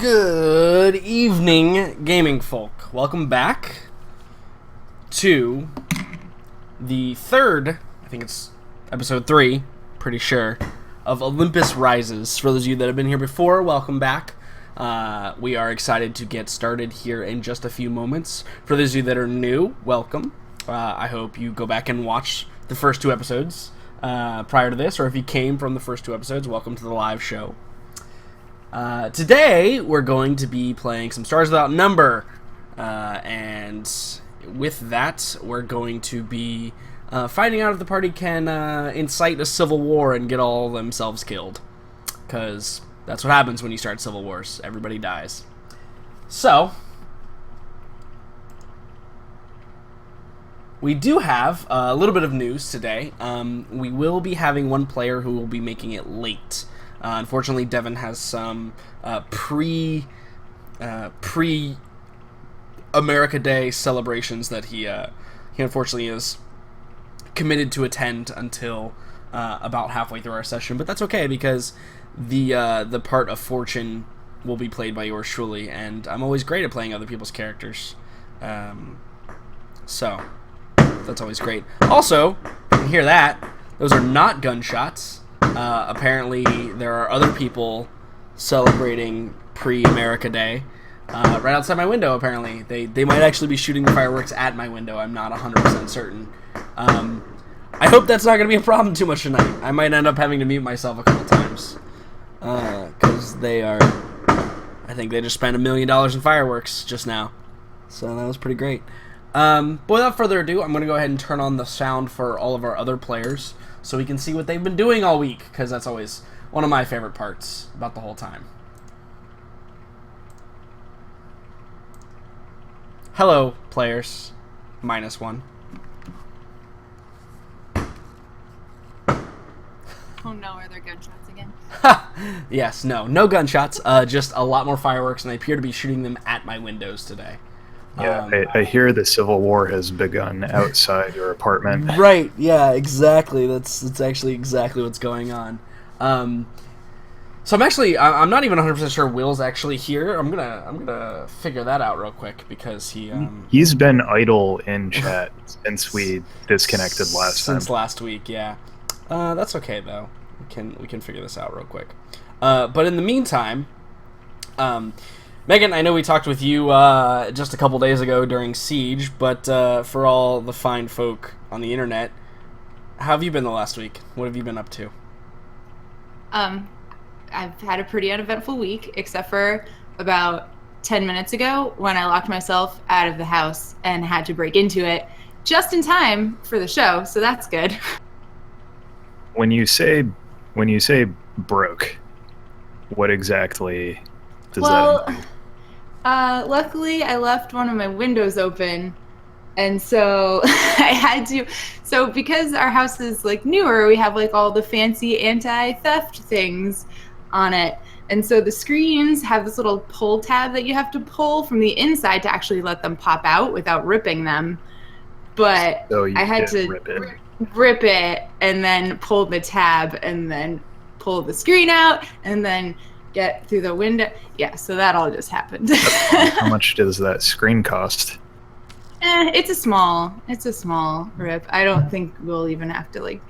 Good evening, gaming folk. Welcome back to the third, I think it's episode 3, pretty sure, of Olympus Rises. For those of you that have been here before, welcome back. We are excited to get started here in just a few moments. For those of you that are new, welcome. I hope you go back and watch the first 2 episodes prior to this, or if you came from the first 2 episodes, welcome to the live show. Today, we're going to be playing some Stars Without Number, and with that, we're going to be finding out if the party can incite a civil war and get all themselves killed. Because that's what happens when you start civil wars. Everybody dies. So, we do have a little bit of news today. We will be having one player who will be making it late. Unfortunately, Devin has some pre-America Day celebrations that he unfortunately is committed to attend until about halfway through our session. But that's okay, because the part of Fortune will be played by yours truly, and I'm always great at playing other people's characters. So, that's always great. Also, you can hear that. Those are not gunshots. Apparently, there are other people celebrating pre-America Day right outside my window, apparently. They might actually be shooting the fireworks at my window. I'm not 100% certain. I hope that's not going to be a problem too much tonight. I might end up having to mute myself a couple times. Because I think they just spent $1 million in fireworks just now. So that was pretty great. But without further ado, I'm going to go ahead and turn on the sound for all of our other players, so we can see what they've been doing all week, because that's always one of my favorite parts about the whole time. Hello, players. -1. Oh no, are there gunshots again? Yes, no gunshots, just a lot more fireworks, and they appear to be shooting them at my windows today. Yeah, I hear the Civil War has begun outside your apartment. Right, yeah, exactly. That's actually exactly what's going on. So I'm not even 100% sure Will's actually here. I'm gonna figure that out real quick, because he's been idle in chat since we disconnected last time. Since last week, yeah. That's okay though. We can figure this out real quick. But in the meantime, Megan, I know we talked with you just a couple days ago during Siege, but for all the fine folk on the internet, how have you been the last week? What have you been up to? I've had a pretty uneventful week, except for about 10 minutes ago when I locked myself out of the house and had to break into it just in time for the show, so that's good. When you say broke, what exactly does that mean? Luckily I left one of my windows open, and so I had to, so because our house is like newer, we have like all the fancy anti-theft things on it, and so the screens have this little pull tab that you have to pull from the inside to actually let them pop out without ripping them, but So you I had did to rip it and then pull the tab and then pull the screen out and then get through the window. Yeah, so that all just happened. How much does that screen cost? It's a small rip. I don't think we'll even have to like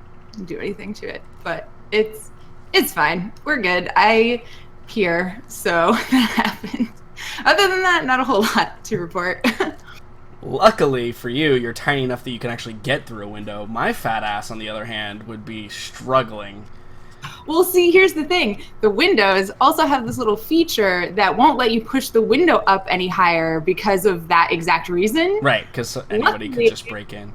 do anything to it, but it's fine. We're good. I peer, so that happened. Other than that, not a whole lot to report. Luckily for you, you're tiny enough that you can actually get through a window. My fat ass, on the other hand, would be struggling. Well, see, here's the thing. The windows also have this little feature that won't let you push the window up any higher because of that exact reason. Right, because anybody could just break in.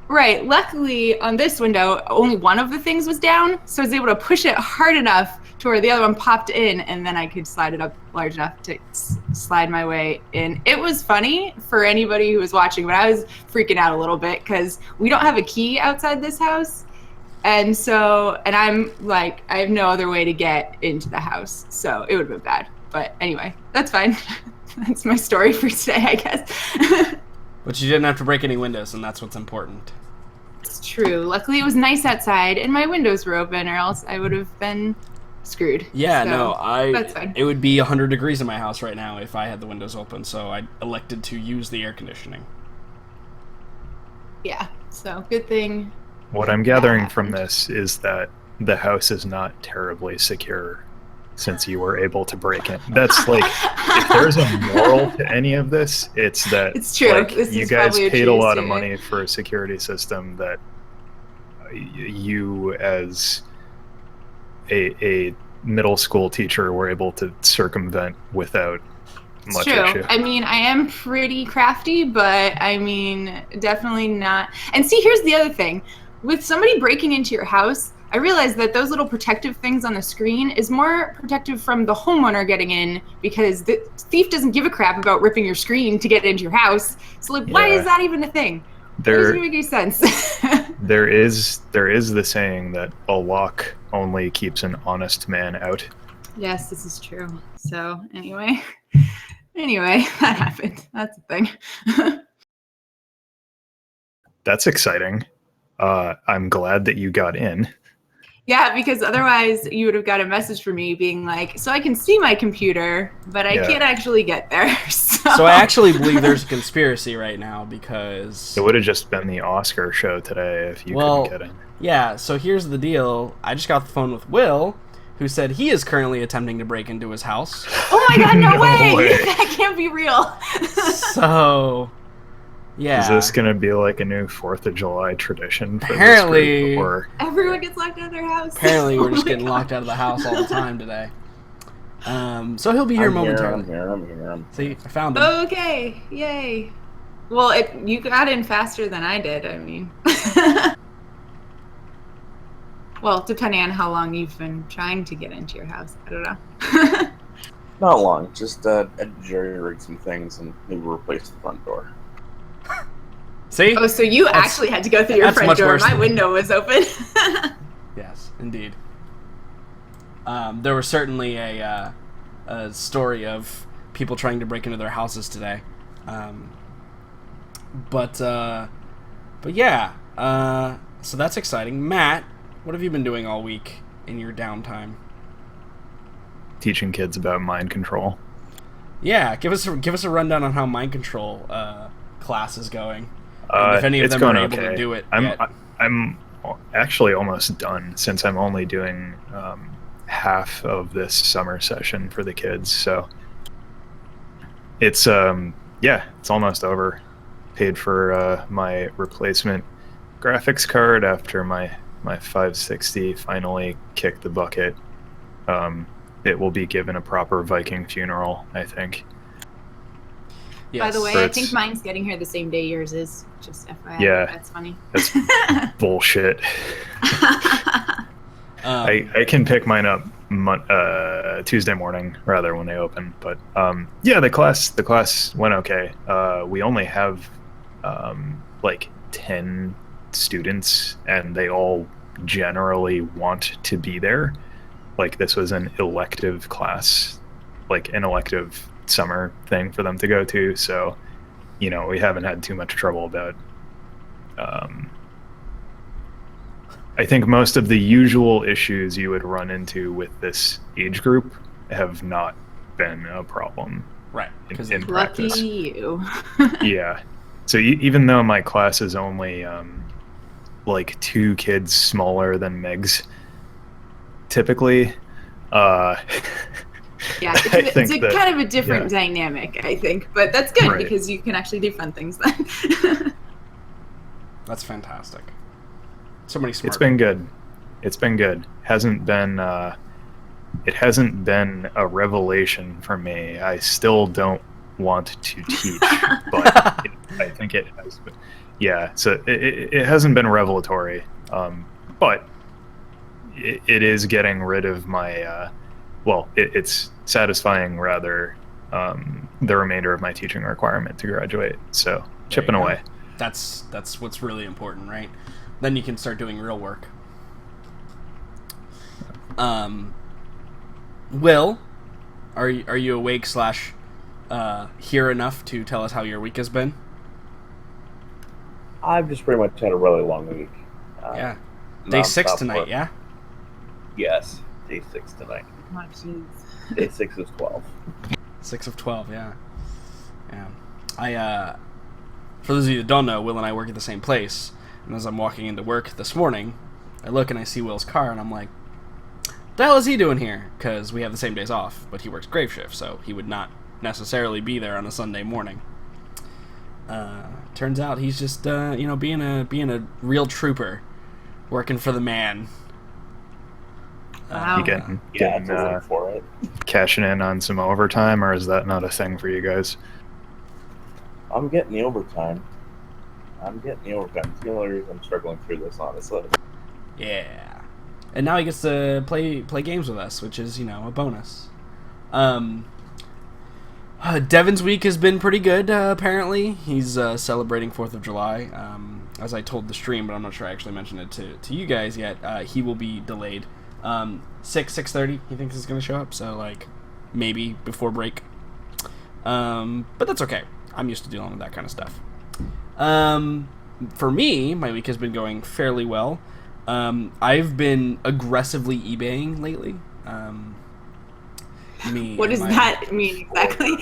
Right. Luckily, on this window, only one of the things was down, so I was able to push it hard enough to where the other one popped in, and then I could slide it up large enough to slide my way in. It was funny for anybody who was watching, but I was freaking out a little bit because we don't have a key outside this house. And I'm like, I have no other way to get into the house, so it would have been bad. But anyway, that's fine. That's my story for today, I guess. But you didn't have to break any windows, and that's what's important. It's true. Luckily, it was nice outside, and my windows were open, or else I would have been screwed. Yeah, So, no, that's fine. it would be 100 degrees in my house right now if I had the windows open, so I elected to use the air conditioning. Yeah, so good thing. What I'm gathering happened. from this is that the house is not terribly secure since you were able to break it. That's like, if there's a moral to any of this, it's that It's true. like, This you is guys probably a paid a true lot of statement. money for a security system that you as a middle school teacher were able to circumvent without It's much true. issue. I mean, I am pretty crafty, but I mean, definitely not. And see, here's the other thing. With somebody breaking into your house, I realized that those little protective things on the screen is more protective from the homeowner getting in, because the thief doesn't give a crap about ripping your screen to get into your house. So, like, why Yeah. is that even a thing? That There, doesn't make any sense. there is the saying that a lock only keeps an honest man out. Yes, this is true. So, anyway, that happened. That's a thing. That's exciting. I'm glad that you got in. Yeah, because otherwise you would have got a message from me being like, so I can see my computer, but I Yeah. can't actually get there. So I actually believe there's a conspiracy right now because... It would have just been the Oscar show today if you Well, couldn't get in. yeah, so here's the deal. I just got the phone with Will, who said he is currently attempting to break into his house. Oh my god, no, No way! way. That can't be real. So, yeah. Is this going to be like a new 4th of July tradition for Apparently- this group? Or Everyone gets locked out of their house. Apparently, we're Oh just my getting God. locked out of the house all the time today. So he'll be here momentarily. I'm here. See, I found him. Okay, yay. Well, you got in faster than I did, I mean. Well, depending on how long you've been trying to get into your house. I don't know. Not long. Just jerry-rigged some things and maybe replace the front door. See? Oh, so you actually had to go through your that's front much door. worse My than- window was open. Yes, indeed. There was certainly a story of people trying to break into their houses today. But yeah. So that's exciting. Matt, what have you been doing all week in your downtime? teaching kids about mind control. Yeah, give us a rundown on how mind control class is going. And if any of It's them are going able okay. to do it. I'm actually almost done since I'm only doing half of this summer session for the kids. So it's it's almost over. Paid for my replacement graphics card after my 560 finally kicked the bucket. It will be given a proper Viking funeral, I think. Yes. By the way, So I think mine's getting here the same day yours is. Just FYI. Yeah. That's funny. That's bullshit. I can pick mine up Tuesday morning rather when they open. But the class went okay. We only have like 10 students, and they all generally want to be there. Like, this was an elective class, like an elective summer thing for them to go to. So, we haven't had too much trouble about. I think most of the usual issues you would run into with this age group have not been a problem. Right. Because in Lucky practice. you. Yeah. So even though my class is only like 2 kids smaller than Meg's, typically, Yeah, it's think a that- kind of a different yeah. dynamic, I think. But that's good Right. because you can actually do fun things then. that's fantastic. So many smart. It's been good. It hasn't been a revelation for me. I still don't want to teach, but I think it has been. Yeah, so it hasn't been revelatory, but it is getting rid of my it's satisfying rather the remainder of my teaching requirement to graduate. So chipping you go. away. That's what's really important, right? Then you can start doing real work. Will, are you awake / here enough to tell us how your week has been? I've just pretty much had a really long week. Yeah. Day 6 nonstop tonight, work. yeah? Yes. day 6 tonight. Oh, jeez. Day 6 is 12. 6 of 12, yeah. For those of you that don't know, Will and I work at the same place, and as I'm walking into work this morning, I look and I see Will's car, and I'm like, the hell is he doing here? Because we have the same days off, but he works grave shift, so he would not necessarily be there on a Sunday morning. Turns out he's just, being a real trooper, working for the man. Wow. You getting for it. cashing in on some overtime, or is that not a thing for you guys? I'm getting the overtime. It's the only reason I'm struggling through this, honestly. Yeah. And now he gets to play games with us, which is, a bonus. Devin's week has been pretty good, apparently. He's celebrating 4th of July. As I told the stream, but I'm not sure I actually mentioned it to you guys yet, he will be delayed. 6:30 he thinks is going to show up, so, maybe before break. But that's okay. I'm used to dealing with that kind of stuff. For me, my week has been going fairly well. I've been aggressively eBaying lately. What does that mean exactly?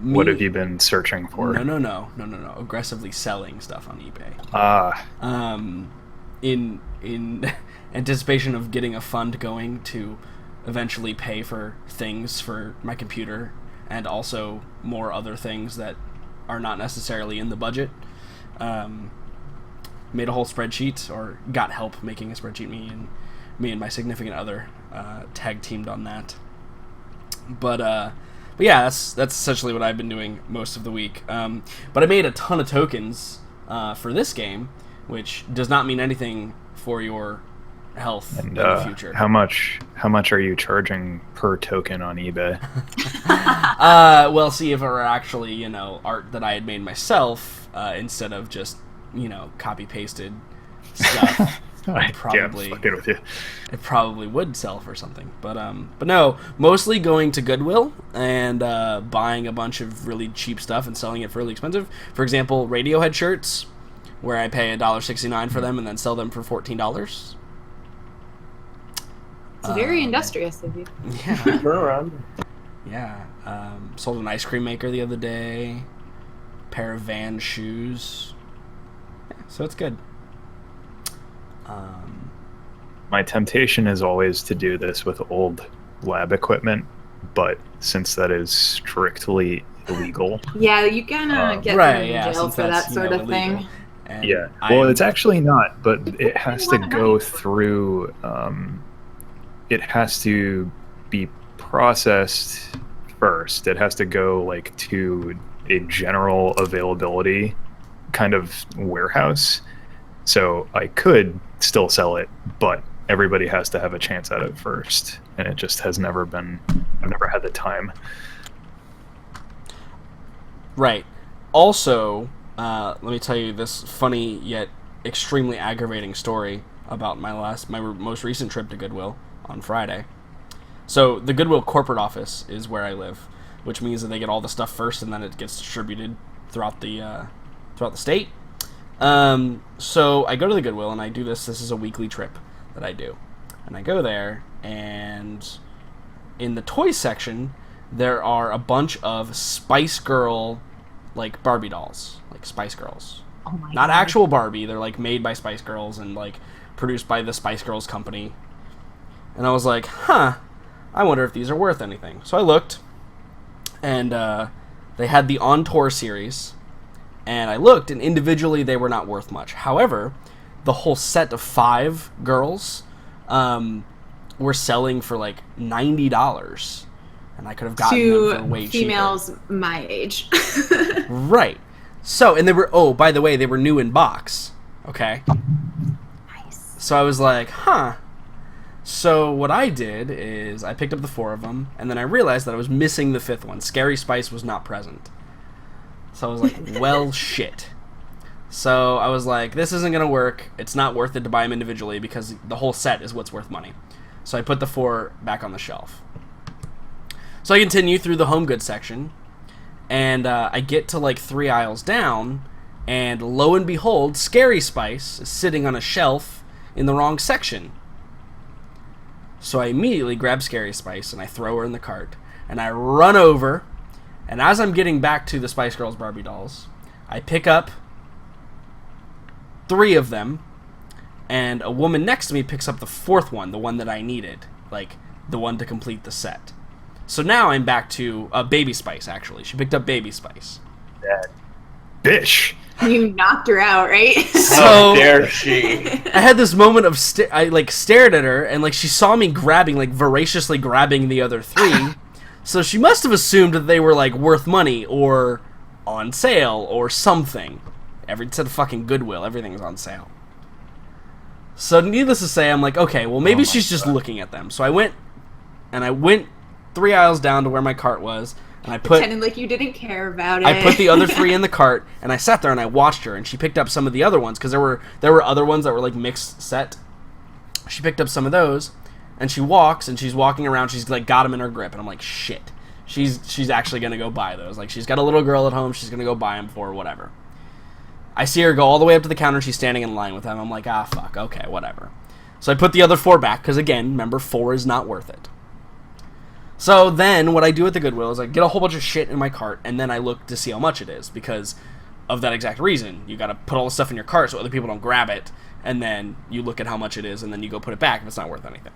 What have you been searching for? No. Aggressively selling stuff on eBay. In anticipation of getting a fund going to eventually pay for things for my computer and also more other things that are not necessarily in the budget. Made a whole spreadsheet, or got help making a spreadsheet. Me and my significant other tag teamed on that. But yeah, that's essentially what I've been doing most of the week. But I made a ton of tokens for this game, which does not mean anything for your health in the future. How much are you charging per token on eBay? Well, see, if it were actually, art that I had made myself, instead of just, copy pasted stuff, probably fucking with you. It probably would sell for something. But no, mostly going to Goodwill and buying a bunch of really cheap stuff and selling it for really expensive. For example, Radiohead shirts, where I pay $1.69 for them and then sell them for $14. It's very industrious of you. Yeah. Turn around. Yeah. Sold an ice cream maker the other day. Pair of Vans shoes. Yeah, so it's good. My temptation is always to do this with old lab equipment, but since that is strictly illegal. Yeah, you gotta get right, in jail for that sort of thing. And Yeah. Well, it's actually not, but it has to go through. It has to be processed first. It has to go to a general availability kind of warehouse. So I could still sell it, but everybody has to have a chance at it first, and it just has never been. I've never had the time. Right. Also, let me tell you this funny yet extremely aggravating story about my most recent trip to Goodwill on Friday. So the Goodwill corporate office is where I live, which means that they get all the stuff first and then it gets distributed throughout the state. So I go to the Goodwill and I do this. This is a weekly trip that I do, and I go there, and in the toy section there are a bunch of Spice Girl Barbie dolls, Spice Girls. Oh my Not God. actual Barbie. They're made by Spice Girls and produced by the Spice Girls company. And I was like, I wonder if these are worth anything. So I looked, and they had the On Tour series, and I looked, and individually they were not worth much. However, the whole set of 5 girls were selling for $90, and I could have gotten them for way to females cheaper. my age. Right. So, and they were, by the way, they were new in box. Okay. Nice. So I was like, So what I did is I picked up the 4 of them, and then I realized that I was missing the 5th one. Scary Spice was not present. So I was like, well, shit. So I was like, this isn't going to work. It's not worth it to buy them individually because the whole set is what's worth money. So I put the 4 back on the shelf. So I continue through the home goods section, and I get to 3 aisles down, and lo and behold, Scary Spice is sitting on a shelf in the wrong section. So I immediately grab Scary Spice and I throw her in the cart. And I run over, and as I'm getting back to the Spice Girls Barbie dolls, I pick up 3 of them, and a woman next to me picks up the 4th one, the one that I needed, like the one to complete the set. So now I'm back to Baby Spice, actually. She picked up Baby Spice. That bitch. You knocked her out, right? How dare she? I had this moment of I stared at her, and like she saw me grabbing, like voraciously grabbing the other 3. So she must have assumed that they were like worth money or on sale or something. Instead of fucking Goodwill, everything's on sale. So needless to say, I'm like, okay, well maybe she's just looking at them. So I went 3 aisles down to where my cart was, and I pretending like you didn't care about it. I put the other 3 in the cart, and I sat there and I watched her, and she picked up some of the other ones because there were other ones that were like mixed set. She picked up some of those, and she walks, and she's walking around. She's like got them in her grip, and I'm like, shit. She's actually gonna go buy those. Like she's got a little girl at home. She's gonna go buy them for her, whatever. I see her go all the way up to the counter. She's standing in line with them. I'm like, ah, fuck. Okay, whatever. So I put the other 4 back because again, remember, 4 is not worth it. So then what I do at the Goodwill is I get a whole bunch of shit in my cart, and then I look to see how much it is because of that exact reason. You got to put all the stuff in your cart so other people don't grab it, and then you look at how much it is, and then you go put it back if it's not worth anything.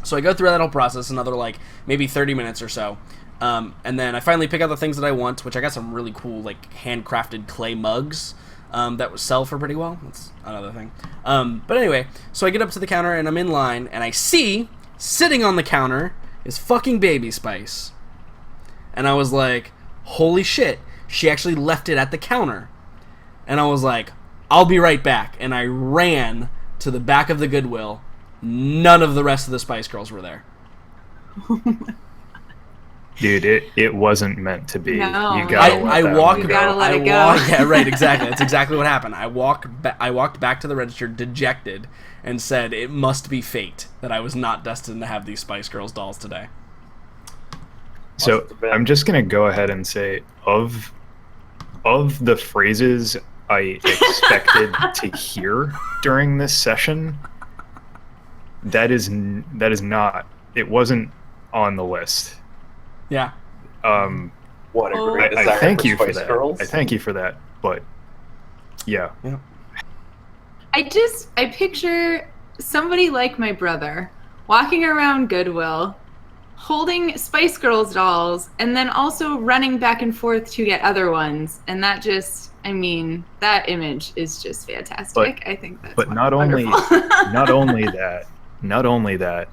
So I go through that whole process, another like maybe 30 minutes or so, and then I finally pick out the things that I want, which I got some really cool like handcrafted clay mugs that would sell for pretty well. That's another thing. But anyway, so I get up to the counter and I'm in line, and I see sitting on the counter is fucking Baby Spice. And I was like, holy shit, she actually left it at the counter. And I was like, I'll be right back. And I ran to the back of the Goodwill. None of the rest of the Spice Girls were there. Dude, it wasn't meant to be. No. You gotta let it go. Yeah, right, exactly. That's exactly what happened. I walked back to the register dejected and said it must be fate that I was not destined to have these Spice Girls dolls today. So I'm just gonna go ahead and say of the phrases I expected to hear during this session, that is not. It wasn't on the list. Yeah. What a great I desire thank for you for Spice that. Girls. I thank you for that. But yeah. I picture somebody like my brother walking around Goodwill, holding Spice Girls dolls, and then also running back and forth to get other ones. And that just, I mean, that image is just fantastic. I think that's wonderful. not only that,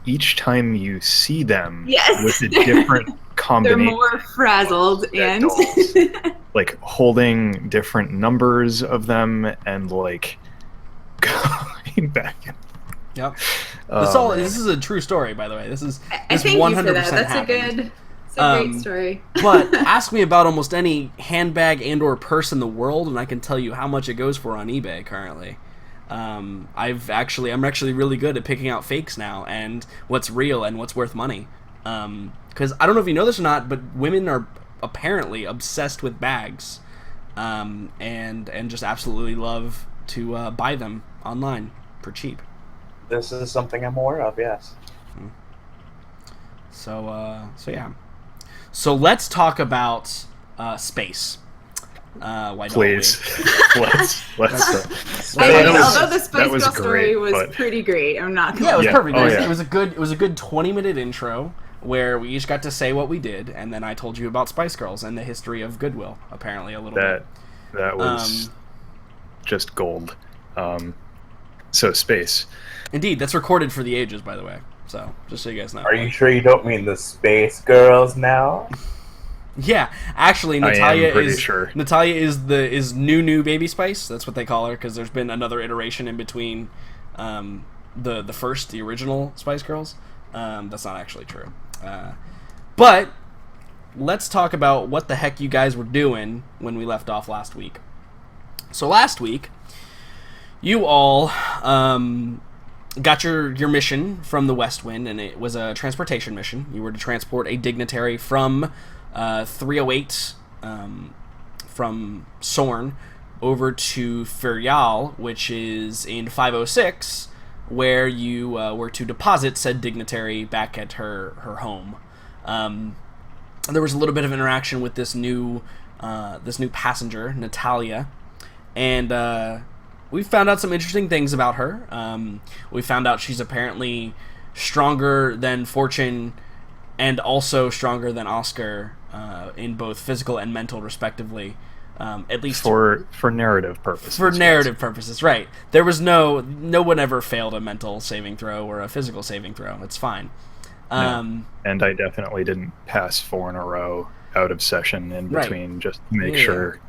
each time you see them with a different combination, they're more frazzled and like holding different numbers of them and like going back and Yep. This is a true story, by the way. This 100% That's happened. It's a great story. But ask me about almost any handbag and or purse in the world, and I can tell you how much it goes for on eBay currently. I'm actually really good at picking out fakes now and what's real and what's worth money. Because I don't know if you know this or not, but women are apparently obsessed with bags, and just absolutely love to buy them online for cheap. This is something I'm aware of, yes. So yeah. So let's talk about space. Why please. Let's. Although the Spice Girl story was pretty great, I'm not gonna Yeah, it was perfect. Oh, yeah. It was a good 20-minute intro where we each got to say what we did, and then I told you about Spice Girls and the history of Goodwill, apparently a little bit. That was just gold. So space. Indeed, that's recorded for the ages, by the way. So, just so you guys know. Are you sure you don't mean the Space Girls now? Yeah, actually, Natalia is new Baby Spice. That's what they call her because there's been another iteration in between the original Spice Girls. That's not actually true. But let's talk about what the heck you guys were doing when we left off last week. So last week, you all got your mission from the West Wind, and it was a transportation mission. You were to transport a dignitary from 308 from Sorn over to Ferial, which is in 506, where you were to deposit said dignitary back at her home. There was a little bit of interaction with this new passenger, Natalia, and we found out some interesting things about her. We found out she's apparently stronger than Fortune and also stronger than Oscar in both physical and mental, respectively. At least for narrative purposes. For narrative purposes, right. There was no one ever failed a mental saving throw or a physical saving throw. It's fine. No. And I definitely didn't pass 4 in a row out of session in between, right. Just to make sure.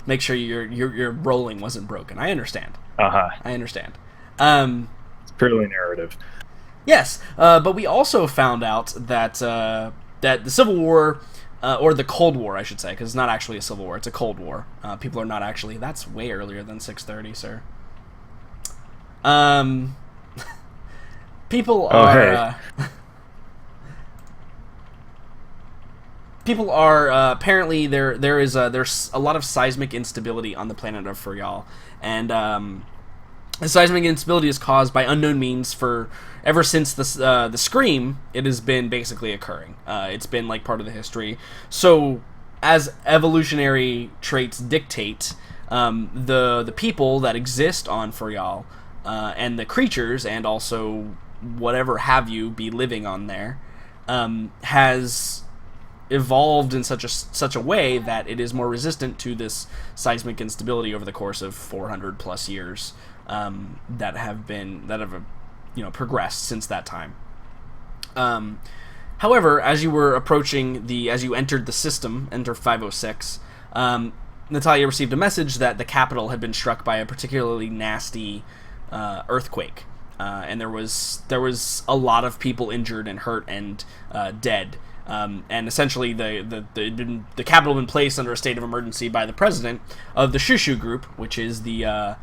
Make sure your rolling wasn't broken. I understand. I understand. It's purely narrative. Yes, but we also found out that that the Civil War, or the Cold War, I should say, because it's not actually a Civil War; it's a Cold War. People are not actually. That's way earlier than 6:30, sir. People are. People are apparently there's a lot of seismic instability on the planet of Furial, and the seismic instability is caused by unknown means for ever since the Scream. It has been basically occurring. It's been like part of the history. So as evolutionary traits dictate, the people that exist on Furial and the creatures and also whatever have you be living on there has evolved in such a way that it is more resistant to this seismic instability over the course of 400 plus years that have progressed since that time. However, as you were approaching as you entered the system, enter 506, Natalia received a message that the capital had been struck by a particularly nasty earthquake, and there was a lot of people injured and hurt and dead. And essentially, the capital had been placed under a state of emergency by the president of the Shushu group, which is the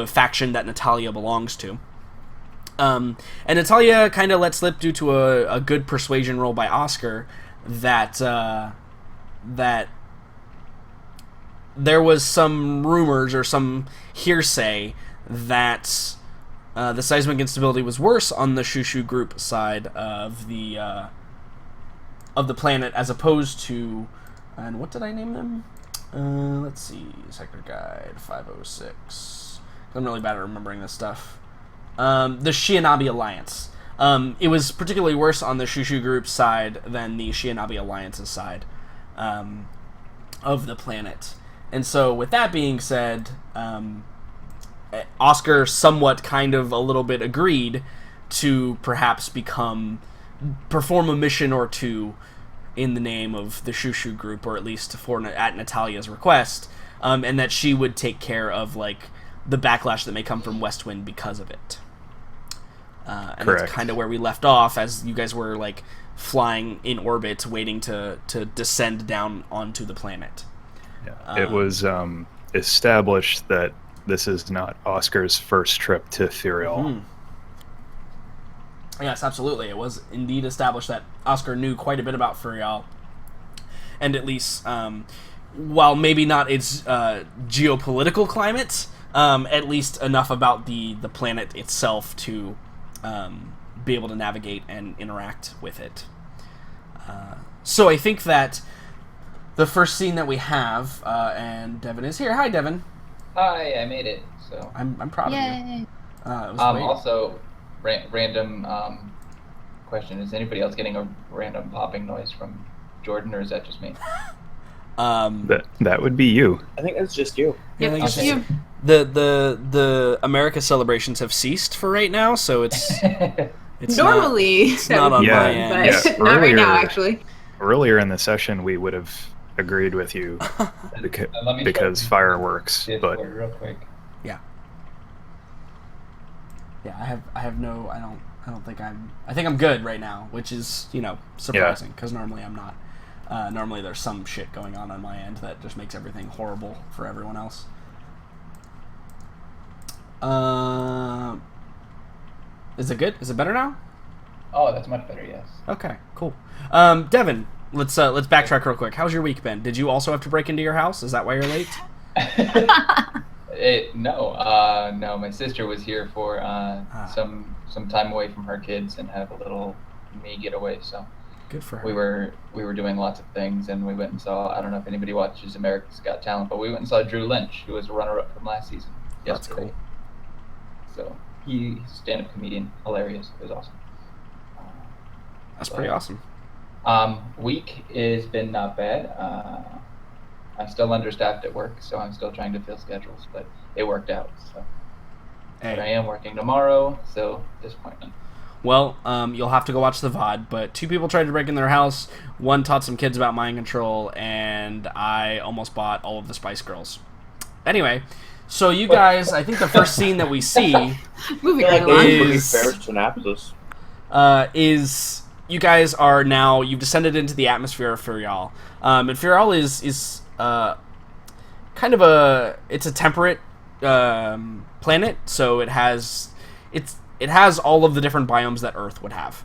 faction that Natalia belongs to. And Natalia kind of let slip due to a good persuasion roll by Oscar that there was some rumors or some hearsay that the seismic instability was worse on the Shushu group side of the planet as opposed to, and what did I name them? Let's see, Sector Guide 506. I'm really bad at remembering this stuff. The Shianabi Alliance. It was particularly worse on the Shushu group's side than the Shianabi Alliance's side of the planet. And so, with that being said, Oscar somewhat kind of a little bit agreed to perhaps perform a mission or two in the name of the Shushu group, or at least at Natalia's request, and that she would take care of the backlash that may come from Westwind because of it. And Correct. That's kind of where we left off as you guys were flying in orbit, waiting to descend down onto the planet. Yeah. It was established that this is not Oscar's first trip to Furial. Mm-hmm. Yes, absolutely. It was indeed established that Oscar knew quite a bit about Furial, and at least, while maybe not its geopolitical climate, at least enough about the planet itself to be able to navigate and interact with it. So I think that the first scene that we have, and Devin is here. Hi, Devin. Hi, I made it. So I'm proud of you. Yay! It was great. Also, random question: is anybody else getting a random popping noise from Jordan, or is that just me? That would be you. I think it's just you. Yep, Yeah, just okay. you. The America celebrations have ceased for right now, so it's Normally, it's not on Yeah, my end. but yeah, not right now, earlier- actually. Earlier in the session, we would have agreed with you Let me because check fireworks, Discord but real quick. Yeah, I have no. I don't think I think I'm good right now, which is surprising because normally I'm not. Normally there's some shit going on my end that just makes everything horrible for everyone else. Is it good? Is it better now? Oh, that's much better. Yes. Okay, cool. Devin, let's backtrack real quick. How's your week been? Did you also have to break into your house? Is that why you're late? No. My sister was here for some time away from her kids and have a little me getaway. So Good for her. we were doing lots of things, and we went and saw. I don't know if anybody watches America's Got Talent, but we went and saw Drew Lynch, who was a runner-up from last season. That's Yesterday. cool. So he's a stand-up comedian, hilarious. It was awesome. That's pretty awesome. Week has been not bad. I'm still understaffed at work, so I'm still trying to fill schedules, but it worked out. So but I am working tomorrow, so disappointment. Well, you'll have to go watch the VOD, but 2 people tried to break in their house, 1 taught some kids about mind control, and I almost bought all of the Spice Girls. Anyway, so you guys, I think the first scene that we see Moving I right feel like they along. were pretty is- fair synopsis. is you guys are now, you've descended into the atmosphere of Furial. And Furial is kind of it's a temperate planet, so it has all of the different biomes that Earth would have.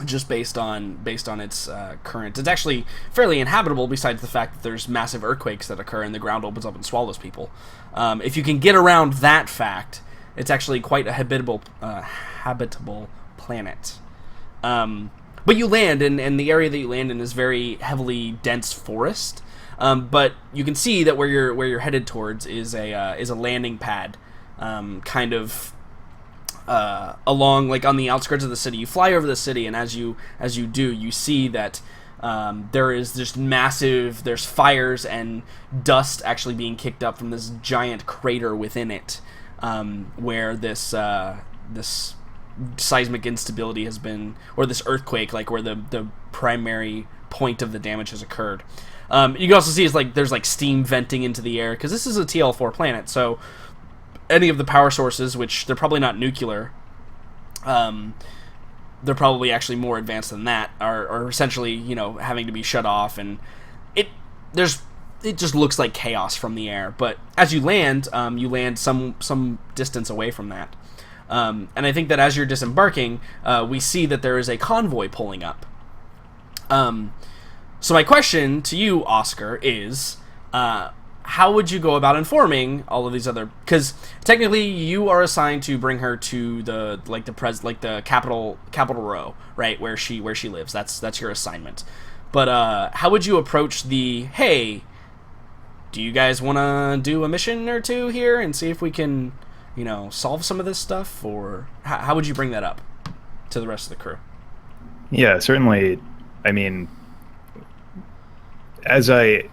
Just based on its current, it's actually fairly inhabitable. Besides the fact that there's massive earthquakes that occur and the ground opens up and swallows people. If you can get around that fact, it's actually quite a habitable planet. But you land, and the area that you land in is very heavily dense forest. But you can see that where you're headed towards is a landing pad, kind of along, like, on the outskirts of the city. You fly over the city, and as you do, you see that there is just there's fires and dust actually being kicked up from this giant crater within it, where this seismic instability has been, or this earthquake, like where the primary point of the damage has occurred. You can also see there's steam venting into the air, because this is a TL4 planet, so any of the power sources, which they're probably not nuclear, they're probably actually more advanced than that, are essentially, having to be shut off, and it just looks like chaos from the air. But as you land some distance away from that. And I think that as you're disembarking, we see that there is a convoy pulling up. So my question to you, Oscar, is how would you go about informing all of these other? Because technically, you are assigned to bring her to the capital row, right, where she lives. That's your assignment. But how would you approach hey, do you guys want to do a mission or two here and see if we can, solve some of this stuff? Or how would you bring that up to the rest of the crew? Yeah, certainly. I mean, as I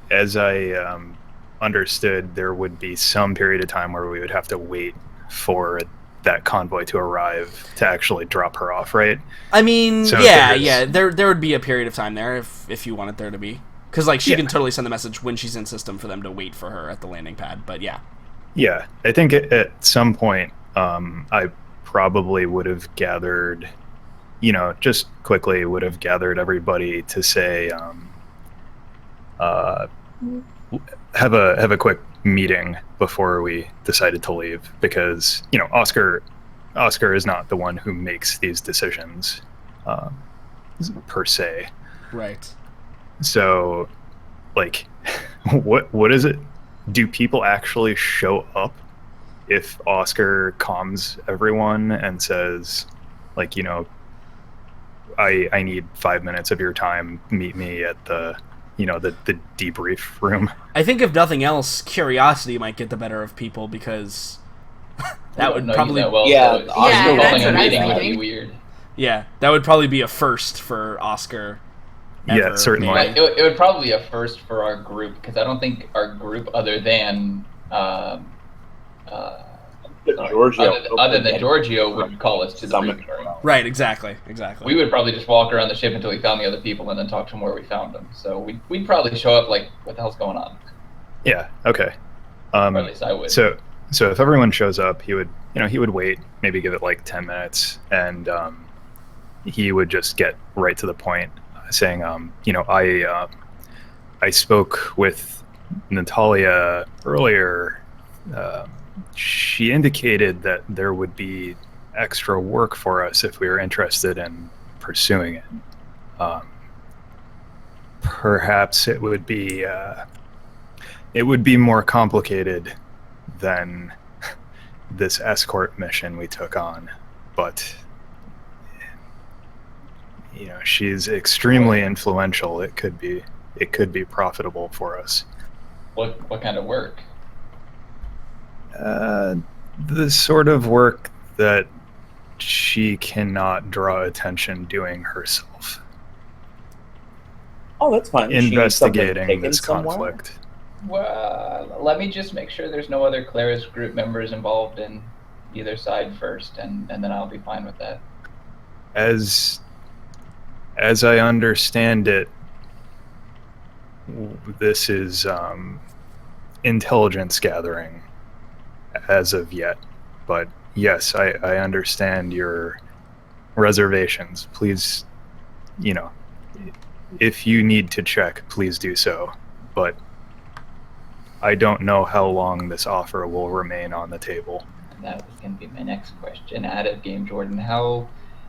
understood, there would be some period of time where we would have to wait for that convoy to arrive to actually drop her off, right? I mean, So there would be a period of time there if you wanted there to be, because she can totally send the message when she's in system for them to wait for her at the landing pad. But yeah, I think at some point I probably would have gathered, just quickly would have gathered everybody to say, have a quick meeting before we decided to leave, because Oscar is not the one who makes these decisions per se, right. So what is it, do people actually show up if Oscar calms everyone and says, I need 5 minutes of your time, meet me at the the debrief room? I think if nothing else, curiosity might get the better of people, because that would probably Yeah, Oscar that's calling what a I was meeting would be thinking. weird. that would probably be a first for Oscar. Yeah, ever, certainly. maybe. It would probably be a first for our group, because I don't think our group, other than Giorgio, would call us to the Summit. briefing room. Right, exactly. We would probably just walk around the ship until we found the other people and then talk to them where we found them. So we'd probably show up like, what the hell's going on? Yeah. Okay. Or at least I would. So if everyone shows up, he would wait, maybe give it 10 minutes, and he would just get right to the point, saying, I spoke with Natalia earlier. She indicated that there would be extra work for us if we were interested in pursuing it. Perhaps it would be more complicated than this escort mission we took on, but she's extremely influential. It could be profitable for us. What kind of work? The sort of work that she cannot draw attention doing herself. Oh, that's fine. Investigating this conflict. Well, let me just make sure there's no other Claris group members involved in either side first, and then I'll be fine with that. As I understand it, this is intelligence gathering as of yet. But yes, I understand your reservations. Please, if you need to check, please do so. But I don't know how long this offer will remain on the table. That was going to be my next question. Out of game, Jordan,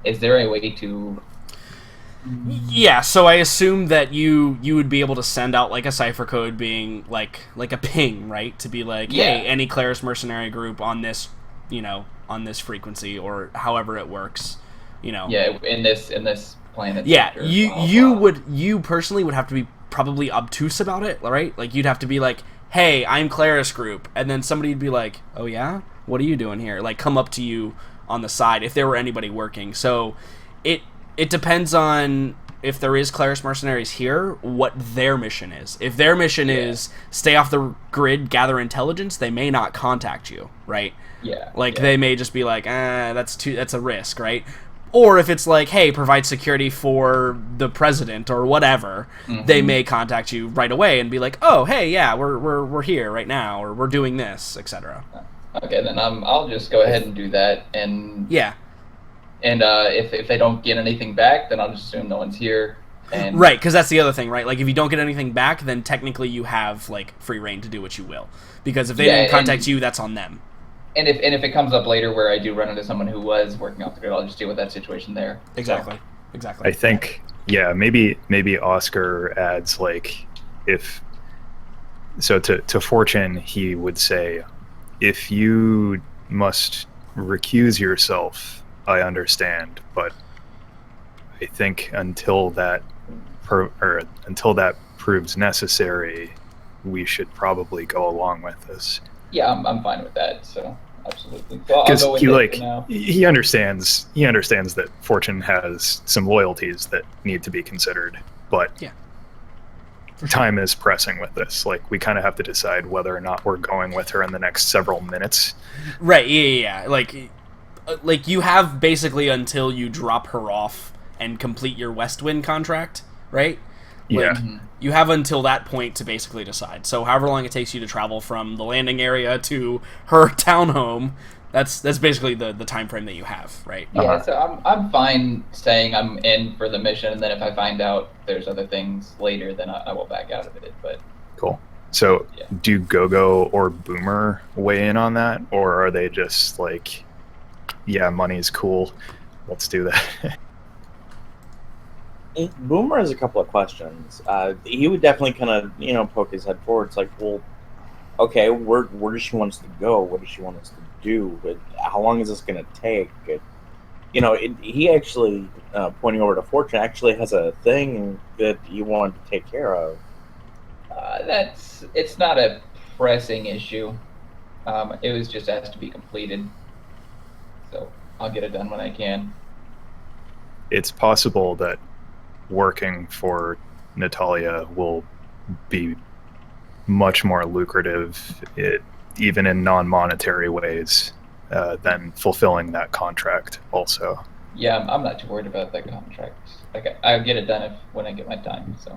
is there a way to... Yeah, so I assume that you would be able to send out like a cipher code being like a ping, right? To be like, hey, any Claris mercenary group on this, on this frequency or however it works, Yeah, in this planet. Yeah, sector, you personally would have to be probably obtuse about it, right? Like you'd have to be like, hey, I'm Claris group, and then somebody would be like, oh yeah, what are you doing here? Like come up to you on the side if there were anybody working. So it depends on if there is Claris mercenaries here, what their mission is. If their mission is stay off the grid, gather intelligence, they may not contact you, right? Yeah. They may just be like, that's a risk, right? Or if it's like, hey, provide security for the president or whatever, they may contact you right away and be like, oh, hey, yeah, we're here right now, or we're doing this, etc. Okay, then I'll just go ahead and do that, and and if they don't get anything back, then I'll just assume no one's here. And right, because that's the other thing, right? Like if you don't get anything back, then technically you have like free reign to do what you will, because if they didn't contact you, that's on them. And if it comes up later where I do run into someone who was working off the grid, I'll just deal with that situation there. Exactly. I think, maybe Oscar adds like, to Fortune, he would say, if you must recuse yourself, I understand, but I think until that proves necessary, we should probably go along with this. Yeah, I'm fine with that. So absolutely. So because he understands that Fortune has some loyalties that need to be considered, but time is pressing with this. Like we kind of have to decide whether or not we're going with her in the next several minutes. Right. Yeah. Like you have basically until you drop her off and complete your Westwind contract, right? Like, you have until that point to basically decide. So however long it takes you to travel from the landing area to her townhome, that's basically the time frame that you have, right? Yeah, so I'm fine saying I'm in for the mission, and then if I find out there's other things later, then I will back out of it. But cool. So do Gogo or Boomer weigh in on that, or are they just like, yeah, money's cool, let's do that? Boomer has a couple of questions. He would definitely kind of, poke his head forward. It's like, well, okay, where does she want us to go? What does she want us to do? How long is this going to take? He actually, pointing over to Fortune, actually has a thing that he wanted to take care of. It's not a pressing issue. It was just asked to be completed. So I'll get it done when I can. It's possible that working for Natalia will be much more lucrative, even in non-monetary ways, than fulfilling that contract also. Yeah, I'm not too worried about that contract. Like I'll get it done when I get my time. So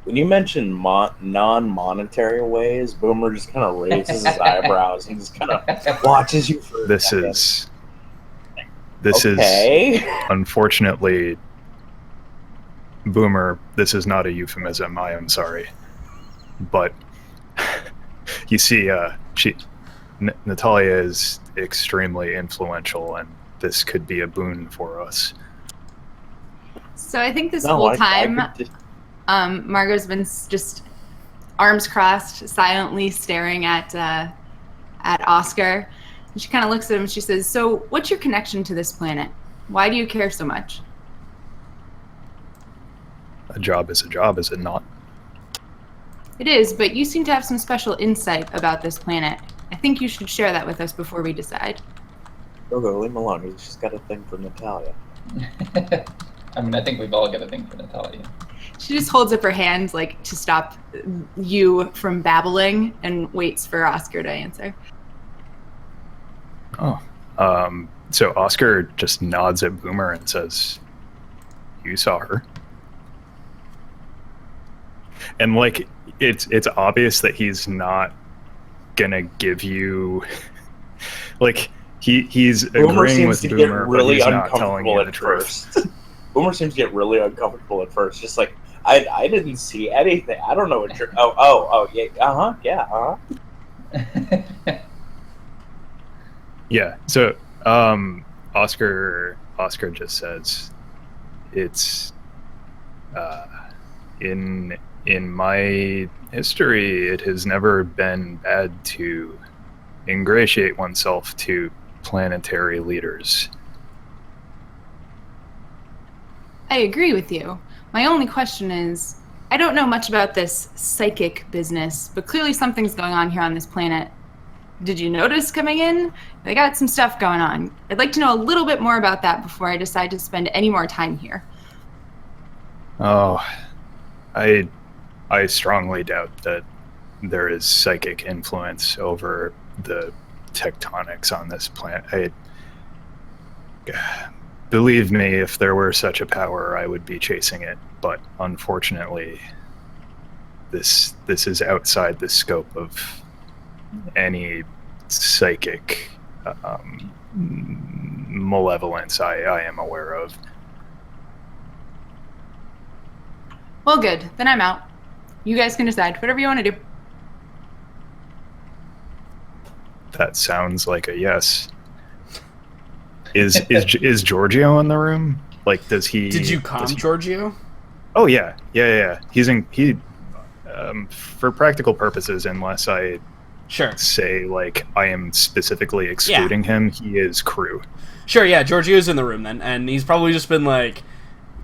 when you mention non-monetary ways, Boomer just kind of raises his eyebrows and just kind of watches you for This is unfortunately, Boomer, this is not a euphemism, I am sorry. But you see, Natalia is extremely influential, and this could be a boon for us. So I think this whole time, Margot's been just arms crossed, silently staring at Oscar. And she kind of looks at him and she says, "So, what's your connection to this planet? Why do you care so much?" A job is a job, is it not? It is, but you seem to have some special insight about this planet. I think you should share that with us before we decide. Go, leave him alone. He's just got a thing for Natalia. I mean, I think we've all got a thing for Natalia. She just holds up her hand, like, to stop you from babbling, and waits for Oscar to answer. Oh. So Oscar just nods at Boomer and says, "You saw her." And, like, it's obvious that he's not gonna give you... like, he's Boomer agreeing seems with to get Boomer, really but he's not telling you uncomfortable the at truth. first. Boomer seems to get really uncomfortable at first. Just like, I didn't see anything. I don't know what you're... Oh, yeah, Yeah, so Oscar just says, it's in my history, it has never been bad to ingratiate oneself to planetary leaders. I agree with you. My only question is, I don't know much about this psychic business, but clearly something's going on here on this planet. Did you notice coming in? They got some stuff going on. I'd like to know a little bit more about that before I decide to spend any more time here. Oh, I strongly doubt that there is psychic influence over the tectonics on this planet. Believe me, if there were such a power, I would be chasing it. But unfortunately, this is outside the scope of any psychic malevolence I am aware of. Well, good. Then I'm out. You guys can decide whatever you want to do. That sounds like a yes. Is Giorgio in the room? Like, does he? Did you calm Giorgio? Oh yeah. He for practical purposes, unless I Sure. say like I am specifically excluding him, he is crew. Sure, yeah, Giorgio's in the room then, and he's probably just been like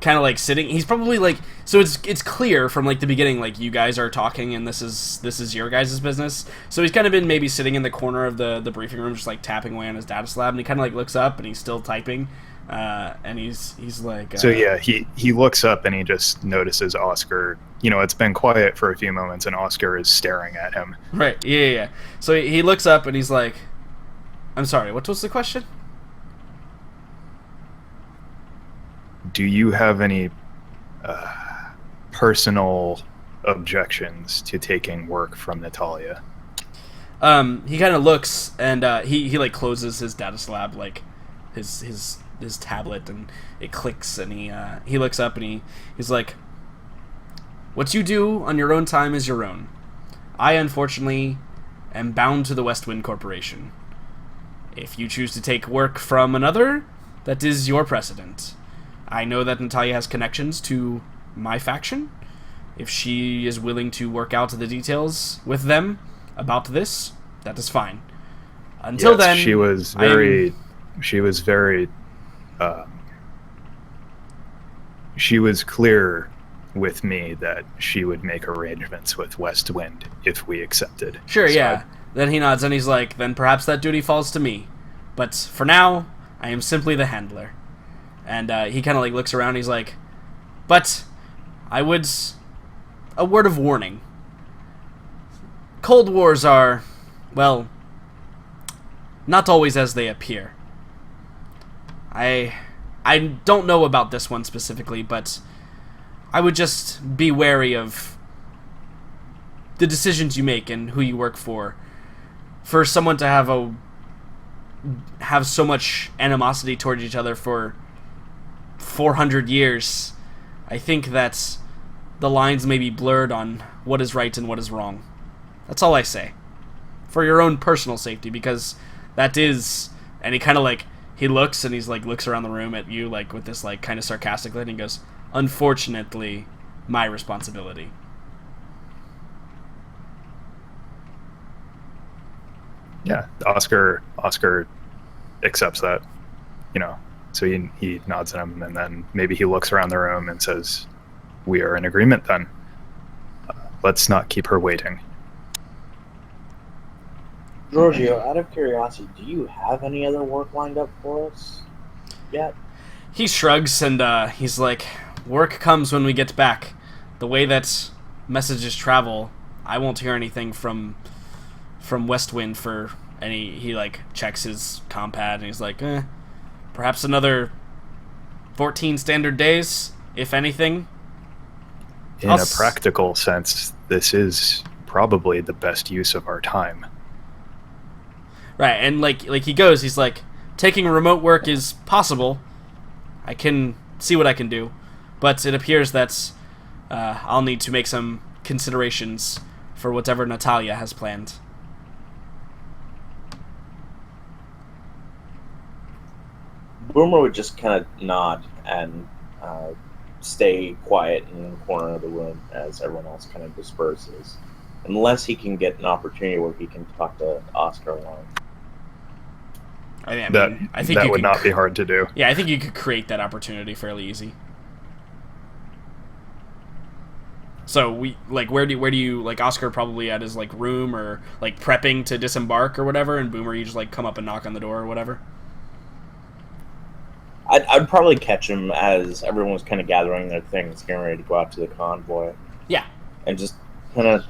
kind of like sitting. He's probably like, so it's clear from like the beginning, like you guys are talking and this is your guys' business. So he's kind of been maybe sitting in the corner of the briefing room, just like tapping away on his data slab, and he kind of like looks up and he's still typing, and he's like. So yeah, he looks up and he just notices Oscar. You know, it's been quiet for a few moments, and Oscar is staring at him. Right. Yeah. So he looks up and he's like, "I'm sorry. What was the question?" Do you have any personal objections to taking work from Natalia? He kind of looks and he like closes his data slab, like his tablet, and it clicks, and he looks up and he's like, "What you do on your own time is your own. I unfortunately am bound to the West Wind Corporation. If you choose to take work from another, that is your precedent. I know that Natalia has connections to my faction. If she is willing to work out the details with them about this, that is fine. Until then, she was very she was clear with me that she would make arrangements with West Wind if we accepted. Sure, So yeah. Then he nods and he's like, then perhaps that duty falls to me. But for now, I am simply the handler. And he kind of like looks around and he's like, but I would... A word of warning. Cold Wars are, well, not always as they appear. I don't know about this one specifically, but I would just be wary of the decisions you make and who you work for. For someone to have so much animosity towards each other for 400 years, I think that the lines may be blurred on what is right and what is wrong. That's all I say. For your own personal safety, because that is... And he kind of like... He looks and he's like looks around the room at you like with this like kind of sarcastic look, and he goes, "Unfortunately, my responsibility." Yeah, Oscar accepts that, so he nods at him, and then maybe he looks around the room and says, "We are in agreement then. Let's not keep her waiting." Giorgio, out of curiosity, do you have any other work lined up for us yet? He shrugs and he's like, "Work comes when we get back. The way that messages travel, I won't hear anything from Westwind for any." He like checks his compad and he's like, perhaps another 14 standard days, if anything. In a practical sense, this is probably the best use of our time. Right, and like he goes, he's like, taking remote work is possible. I can see what I can do, but it appears that I'll need to make some considerations for whatever Natalia has planned. Boomer would just kind of nod and stay quiet in the corner of the room as everyone else kind of disperses, unless he can get an opportunity where he can talk to Oscar alone. I think that would not be hard to do. Yeah, I think you could create that opportunity fairly easy. So where do you like Oscar probably at his like room or like prepping to disembark or whatever, and Boomer you just like come up and knock on the door or whatever? I'd probably catch him as everyone was kind of gathering their things, getting ready to go out to the convoy. Yeah. And just kind of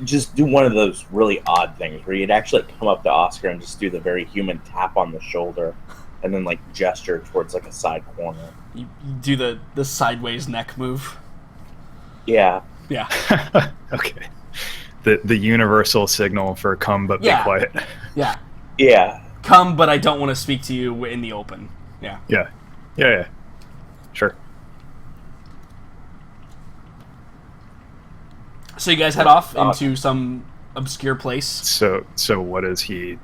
just do one of those really odd things where you'd actually come up to Oscar and just do the very human tap on the shoulder and then like gesture towards like a side corner. You do the sideways neck move. Yeah. Yeah. Okay. The universal signal for come but be quiet. Yeah. Yeah. Come, but I don't want to speak to you in the open. Yeah. Yeah. Sure. So you guys head off into some obscure place. So what is he?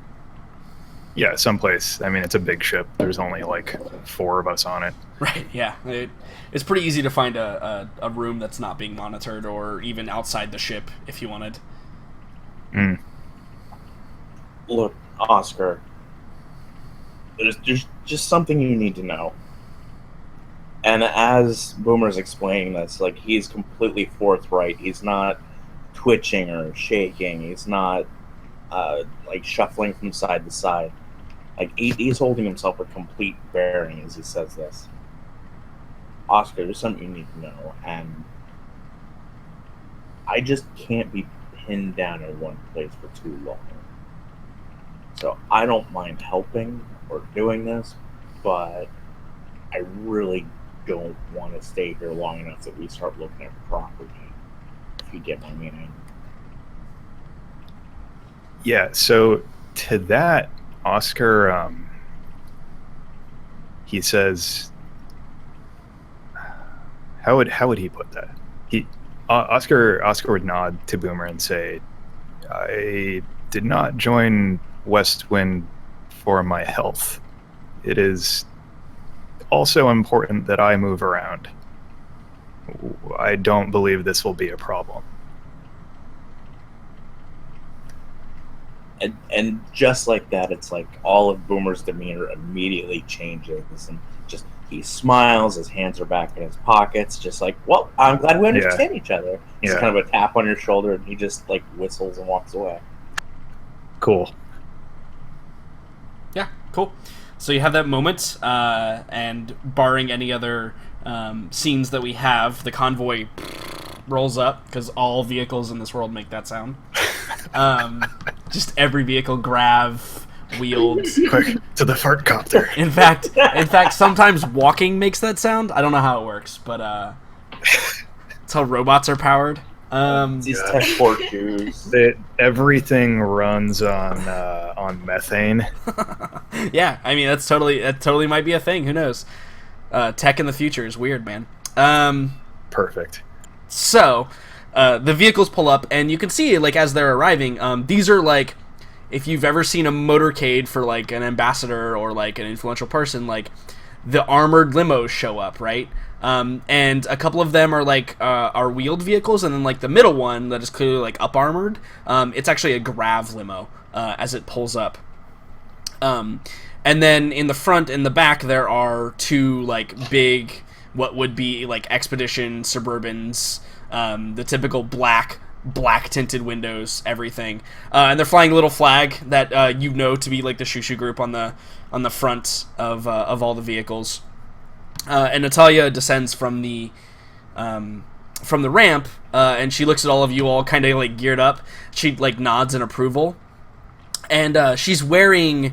Yeah, someplace. I mean, it's a big ship. There's only like 4 of us on it. Right. Yeah. It's pretty easy to find a room that's not being monitored, or even outside the ship if you wanted. Look, Oscar. There's just something you need to know. And as Boomer's explaining this, like, he's completely forthright. He's not twitching or shaking. He's not, like, shuffling from side to side. Like, he's holding himself with complete bearing as he says this. Oscar, there's something you need to know, and I just can't be pinned down in one place for too long. So I don't mind helping or doing this, but I really don't want to stay here long enough that we start looking at property, if you get my meaning. Yeah, so to that, Oscar, he says, how would he put that? Oscar would nod to Boomer and say, "I did not join Westwind for my health. It is also important that I move around. I don't believe this will be a problem." And just like that, it's like all of Boomer's demeanor immediately changes, and just he smiles, his hands are back in his pockets, just like, well, I'm glad we understand each other. It's kind of a tap on your shoulder, and he just like whistles and walks away. Cool. Yeah, cool. So you have that moment, and barring any other scenes that we have, the convoy rolls up, because all vehicles in this world make that sound. Just every vehicle grav, wheeled. Quick, to the fart copter. In fact, sometimes walking makes that sound. I don't know how it works, but it's how robots are powered. These tech port shoes. Everything runs on methane. Yeah, I mean that totally might be a thing. Who knows? Tech in the future is weird, man. Perfect. So, the vehicles pull up, and you can see, like, as they're arriving, these are, like, if you've ever seen a motorcade for, like, an ambassador or, like, an influential person, like, the armored limos show up, right? And a couple of them are like are wheeled vehicles, and then like the middle one that is clearly like up armored, it's actually a grav limo as it pulls up. And then in the front and the back there are two like big, what would be like Expedition Suburbans, the typical black tinted windows, everything, and they're flying a little flag that to be like the Shushu group on the front of all the vehicles. And Natalia descends from the ramp, and she looks at all of you all kind of like geared up. She like nods in approval, and she's wearing.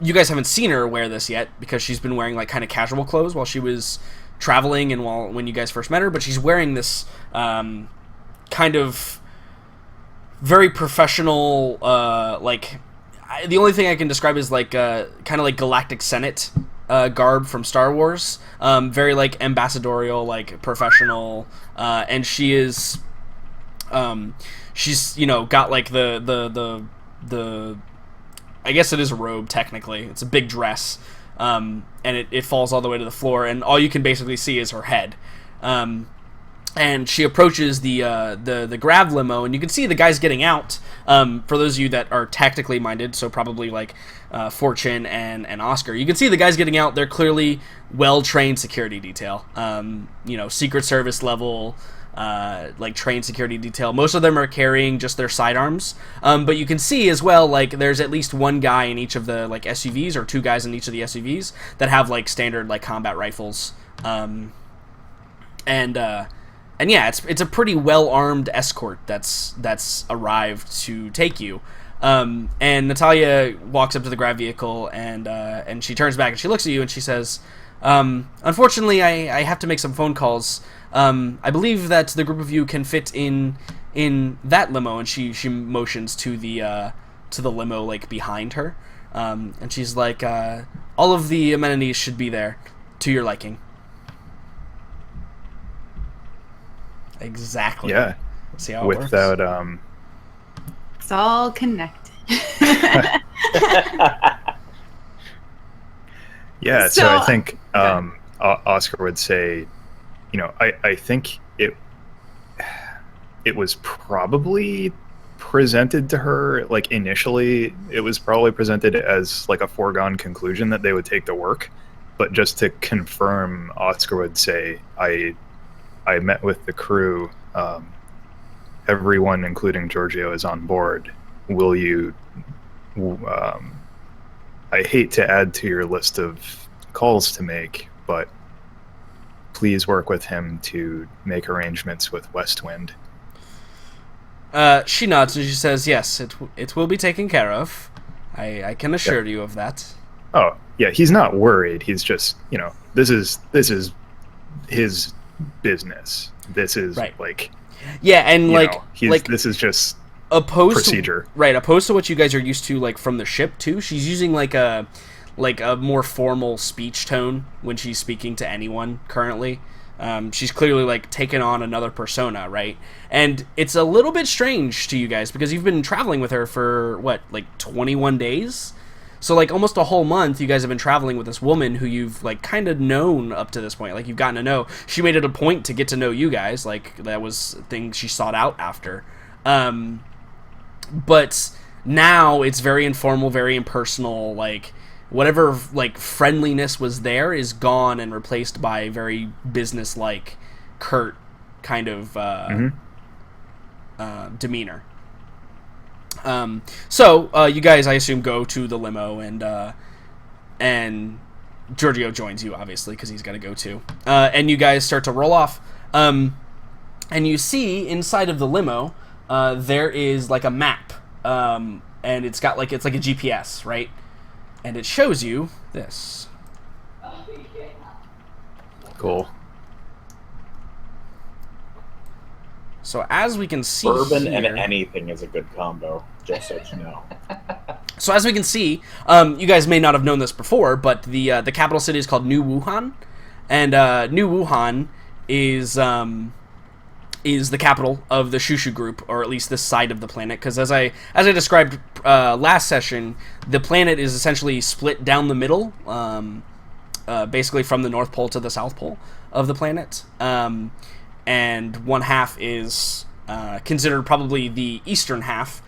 You guys haven't seen her wear this yet because she's been wearing like kind of casual clothes while she was traveling and when you guys first met her. But she's wearing this kind of very professional, the only thing I can describe is like kind of like Galactic Senate garb from Star Wars. Very like ambassadorial, like professional, and she is, she's got like the I guess it is a robe technically. It's a big dress, and it falls all the way to the floor, and all you can basically see is her head. And she approaches the grav limo, and you can see the guys getting out. For those of you that are tactically minded, so probably like Fortune and Oscar, you can see the guys getting out. They're clearly well-trained security detail. Secret Service level, like trained security detail. Most of them are carrying just their sidearms. But you can see as well, like there's at least one guy in each of the like SUVs, or two guys in each of the SUVs that have like standard like combat rifles. And yeah, it's a pretty well-armed escort that's arrived to take you. And Natalia walks up to the grav vehicle, and she turns back and she looks at you and she says, "Unfortunately, I have to make some phone calls. I believe that the group of you can fit in that limo," and she motions to the limo like behind her, and she's like, "All of the amenities should be there to your liking." Exactly. Yeah. See how it works? Without It's all connected. Yeah, so I think Oscar would say, I think it was probably presented to her, like initially it was probably presented as like a foregone conclusion that they would take the work, but just to confirm, Oscar would say, I met with the crew. Everyone, including Giorgio, is on board. Will you... I hate to add to your list of calls to make, but please work with him to make arrangements with Westwind. She nods and she says, "Yes, it will be taken care of. I can assure you of that." Oh, yeah, he's not worried. He's just, this is his business. This is right. Like, yeah, and this is just opposed procedure, opposed to what you guys are used to, like from the ship too. She's using like a more formal speech tone when she's speaking to anyone currently. She's clearly like taken on another persona, right? And it's a little bit strange to you guys because you've been traveling with her for what, like 21 days. So, like, almost a whole month, you guys have been traveling with this woman who you've, like, kind of known up to this point. Like, you've gotten to know. She made it a point to get to know you guys. Like, that was a thing she sought out after. But now it's very informal, very impersonal. Like, whatever, like, friendliness was there is gone and replaced by very business-like, curt kind of demeanor. So you guys, I assume, go to the limo, and Giorgio joins you, obviously, because he's got to go too. And you guys start to roll off. And you see inside of the limo, there is like a map, and it's got like a GPS, right? And it shows you this. Cool. So as we can see, bourbon here, and anything is a good combo. Just so you know. So as we can see, you guys may not have known this before, but the capital city is called New Wuhan, and New Wuhan is the capital of the Shushu group, or at least this side of the planet. Because as I described last session, the planet is essentially split down the middle, basically from the North Pole to the South Pole. of the planet, and one half is considered probably the eastern half,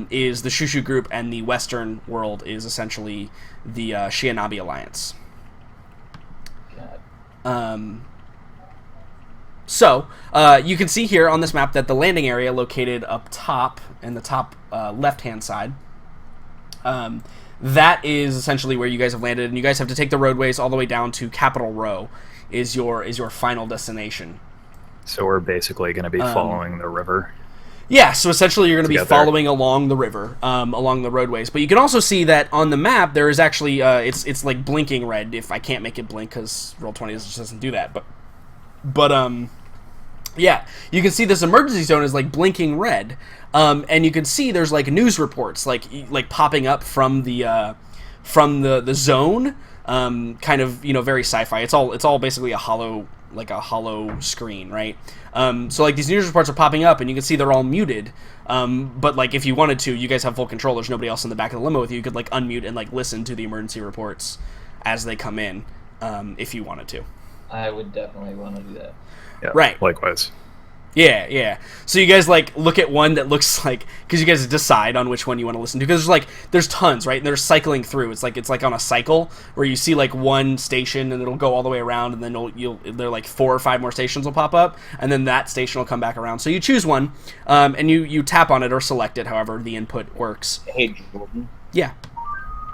is the Shushu group, and the western world is essentially the Shianabi Alliance. So, you can see here on this map that the landing area located up top, in the top left-hand side, that is essentially where you guys have landed, and you guys have to take the roadways all the way down to Capital Row, is your final destination. So we're basically going to be following the river. Yeah, so essentially you're going to be following along the river, along the roadways. But you can also see that on the map there is actually, it's like blinking red, if I can't make it blink because Roll20 just doesn't do that. But yeah, you can see this emergency zone is like blinking red. And you can see there's like news reports like popping up from the zone, kind of, very sci-fi. It's all basically a hollow screen, right? So like these news reports are popping up and you can see they're all muted. But like if you wanted to, you guys have full control. There's nobody else in the back of the limo with you. You could like unmute and like listen to the emergency reports as they come in, if you wanted to. I would definitely want to do that. Yeah, right. Likewise. Yeah. So you guys like look at one that looks like, because you guys decide on which one you want to listen to, because there's tons, right? And they're cycling through. It's like on a cycle where you see like one station and it'll go all the way around, and then there like 4 or 5 more stations will pop up, and then that station will come back around. So you choose one, and you tap on it or select it, however the input works. Hey, Jordan. Yeah.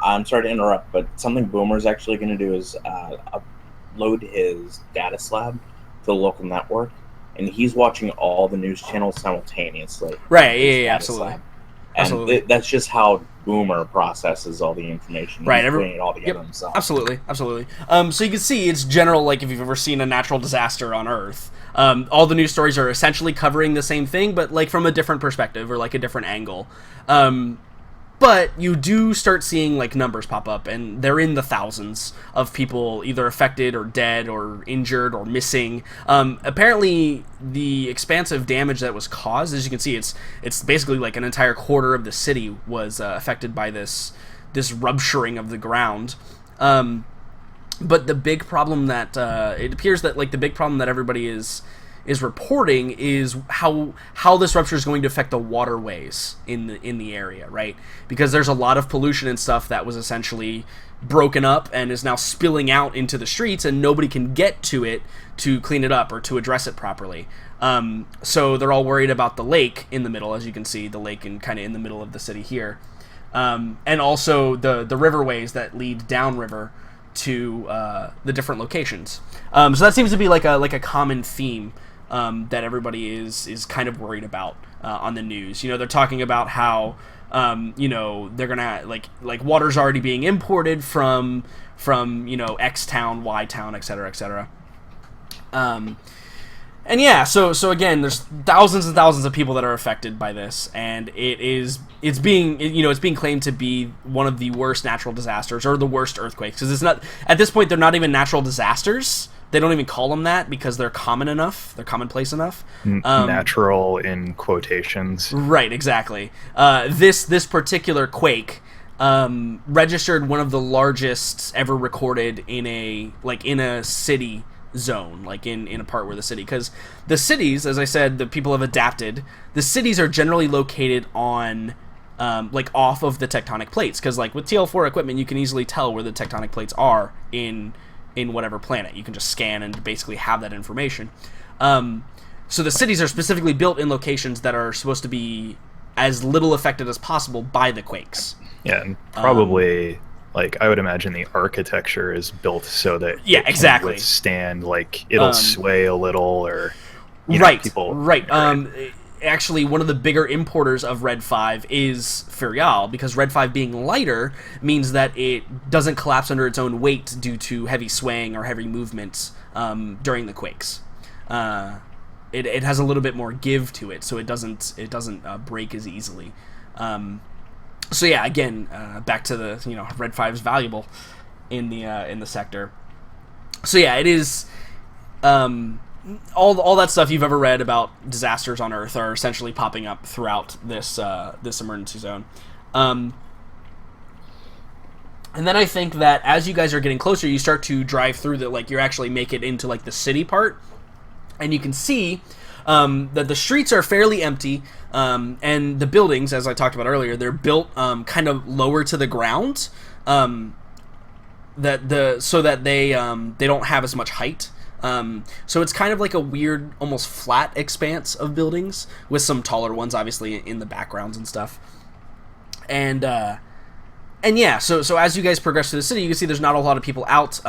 I'm sorry to interrupt, but something Boomer's actually going to do is upload his data slab to the local network. And he's watching all the news channels simultaneously. Right, yeah, absolutely. And absolutely. That's just how Boomer processes all the information. Right, he's putting it all together himself. Absolutely. So you can see it's general, like if you've ever seen a natural disaster on Earth. All the news stories are essentially covering the same thing, but like from a different perspective or like a different angle. But you do start seeing like numbers pop up, and they're in the thousands of people either affected or dead or injured or missing. Apparently, the expansive damage that was caused, as you can see, it's basically like an entire quarter of the city was affected by this rupturing of the ground. But the big problem that it appears that like the big problem that everybody is reporting is how this rupture is going to affect the waterways in the area, right? Because there's a lot of pollution and stuff that was essentially broken up and is now spilling out into the streets, and nobody can get to it to clean it up or to address it properly. So they're all worried about the lake in the middle, as you can see, the lake kind of in the middle of the city here, and also the riverways that lead downriver to the different locations. So that seems to be like a common theme that everybody is kind of worried about on the news. They're talking about how they're gonna like water's already being imported from X town, Y town, etc., etc. And yeah, so again, there's thousands and thousands of people that are affected by this, and it's being claimed to be one of the worst natural disasters or the worst earthquakes, because it's not, at this point they're not even natural disasters. They don't even call them that because they're common enough. They're commonplace enough. Natural in quotations. Right, exactly. This particular quake registered one of the largest ever recorded in a city zone, like in a part where the city, because the cities, as I said, the people have adapted. The cities are generally located on like off of the tectonic plates, because like with TL4 equipment you can easily tell where the tectonic plates are in whatever planet. You can just scan and basically have that information. So the cities are specifically built in locations that are supposed to be as little affected as possible by the quakes. Yeah, and probably like I would imagine the architecture is built so that it can withstand, like it'll sway a little, or people. Right. Actually, one of the bigger importers of Red 5 is Ferial, because Red 5 being lighter means that it doesn't collapse under its own weight due to heavy swaying or heavy movements during the quakes. It has a little bit more give to it, so it doesn't break as easily. So yeah, again, back to the Red 5 is valuable in the sector. So yeah, it is. All that stuff you've ever read about disasters on Earth are essentially popping up throughout this emergency zone. And then I think that as you guys are getting closer, you start to drive through you actually make it into like the city part, and you can see that the streets are fairly empty, and the buildings, as I talked about earlier, they're built kind of lower to the ground, so that they don't have as much height. So it's kind of like a weird, almost flat expanse of buildings with some taller ones, obviously, in the backgrounds and stuff. And yeah, so as you guys progress through the city, you can see there's not a lot of people out.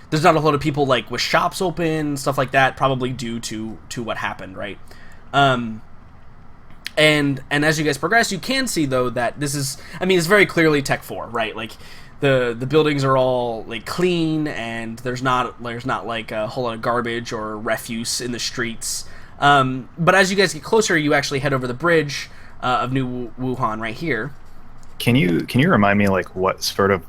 There's not a lot of people like with shops open, stuff like that, probably due to what happened, right? And as you guys progress, you can see though that this is, I mean, it's very clearly Tech 4, right? Like the buildings are all like clean, and there's not like a whole lot of garbage or refuse in the streets. But as you guys get closer, you actually head over the bridge of New Wuhan right here. Can you remind me like what sort of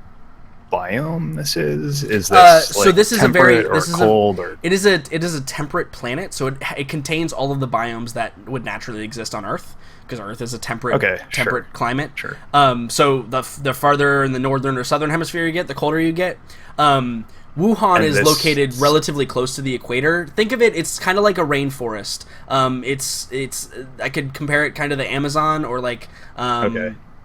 biome this is? Is this so this is a very cold or it is a temperate planet, so it contains all of the biomes that would naturally exist on Earth, because Earth is a temperate climate. Sure. So the farther in the northern or southern hemisphere you get, the colder you get. Wuhan is located relatively close to the equator. Think of it's kind of like a rainforest. It's I could compare it kind of the Amazon or like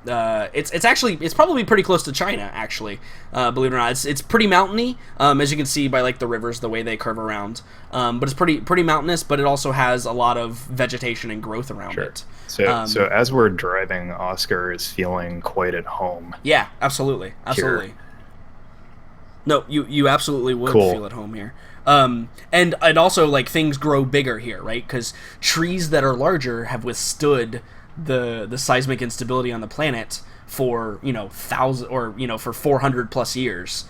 it's probably pretty close to China, actually, believe it or not. It's pretty mountainy, as you can see by like the rivers, the way they curve around. But it's pretty mountainous, but it also has a lot of vegetation and growth around it. So as we're driving, Oscar is feeling quite at home. Yeah, absolutely. Here. No, you absolutely would feel at home here. And also like things grow bigger here, right? Because trees that are larger have withstood the seismic instability on the planet for for 400 plus years.